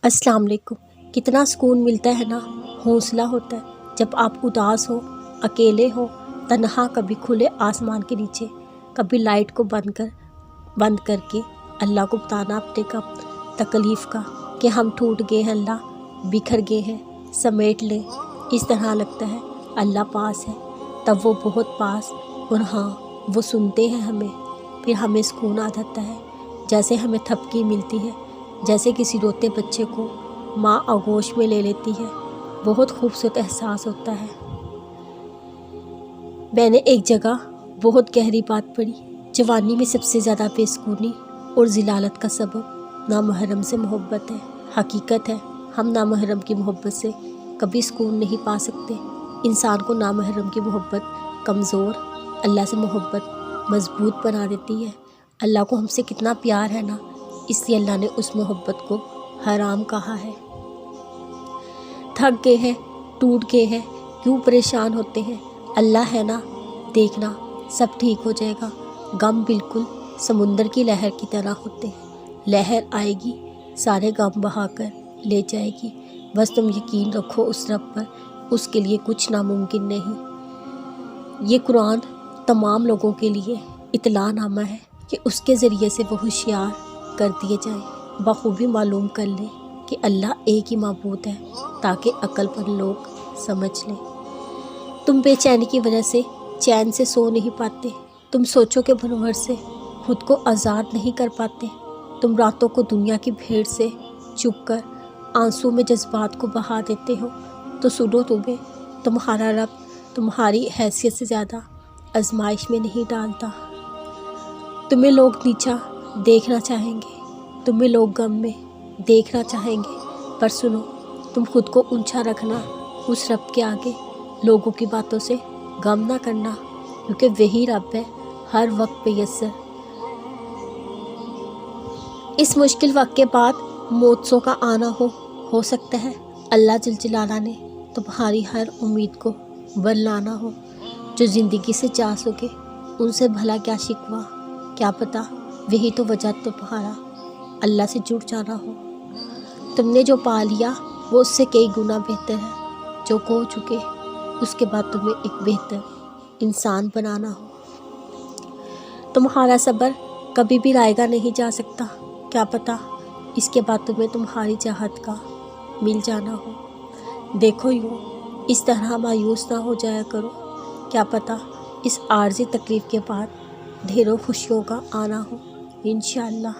अस्सलाम वालेकुम। कितना सुकून मिलता है ना, हौसला होता है जब आप उदास हो, अकेले हो, तन्हा, कभी खुले आसमान के नीचे, कभी लाइट को बंद करके अल्लाह को बताना अपने कब तकलीफ़ का कि हम टूट गए हैं अल्लाह, बिखर गए हैं, समेट ले। इस तरह लगता है अल्लाह पास है, तब वो बहुत पास, और हाँ, वो सुनते हैं हमें। फिर हमें सुकून आ जाता है, जैसे हमें थपकी मिलती है, जैसे किसी रोते बच्चे को माँ आगोश में ले लेती है। बहुत खूबसूरत एहसास होता है। मैंने एक जगह बहुत गहरी बात पढ़ी, जवानी में सबसे ज़्यादा बेसुकूनी और ज़िलालत का सबब नामहरम से मोहब्बत है। हकीकत है, हम नामहरम की मोहब्बत से कभी सुकून नहीं पा सकते। इंसान को नामहरम की मोहब्बत कमज़ोर, अल्लाह से मोहब्बत मजबूत बना देती है। अल्लाह को हमसे कितना प्यार है ना, इसलिए अल्लाह ने उस मोहब्बत को हराम कहा है। थक गए हैं, टूट गए हैं, क्यों परेशान होते हैं? अल्लाह है ना, देखना सब ठीक हो जाएगा। गम बिल्कुल समुंदर की लहर की तरह होते हैं, लहर आएगी सारे गम बहाकर ले जाएगी। बस तुम यकीन रखो उस रब पर, उसके लिए कुछ नामुमकिन नहीं। ये कुरान तमाम लोगों के लिए इतलानामा है कि उसके ज़रिए से वो होशियार कर दिए जाएं, बखूबी मालूम कर लें कि अल्लाह एक ही माबूद है, ताकि अक्ल पर लोग समझ लें। तुम बेचैनी की वजह से चैन से सो नहीं पाते, तुम सोचो के भरवर से खुद को आज़ाद नहीं कर पाते। तुम रातों को दुनिया की भीड़ से चुप कर आंसू में जज्बात को बहा देते हो, तो सुनो, तुम्हें तुम्हारा रब तुम्हारी हैसियत से ज़्यादा आजमाइश में नहीं डालता। तुम्हें लोग नीचा देखना चाहेंगे, तुम्हें लोग गम में देखना चाहेंगे, पर सुनो, तुम खुद को ऊंचा रखना उस रब के आगे। लोगों की बातों से गम ना करना, क्योंकि वही रब है हर वक्त पे यस्सर। इस मुश्किल वक्त के बाद मौतों का आना हो सकता है अल्लाह जल जलाला ने तुम्हारी हर उम्मीद को बरलाना हो। जो ज़िंदगी से जा सके उनसे भला क्या शिकवा, क्या पता वही तो वजह तुम्हारा अल्लाह से जुड़ जाना हो। तुमने जो पा लिया वो उससे कई गुना बेहतर है। जो खो चुके उसके बाद तुम्हें एक बेहतर इंसान बनाना हो। तुम्हारा सब्र कभी भी रायगा नहीं जा सकता, क्या पता इसके बाद तुम्हें तुम्हारी चाहत का मिल जाना हो। देखो, यूँ इस तरह मायूस ना हो जाया करो, क्या पता इस आर्ज़ी तकलीफ़ के बाद ढेरों खुशियों का आना हो इंशाअल्लाह।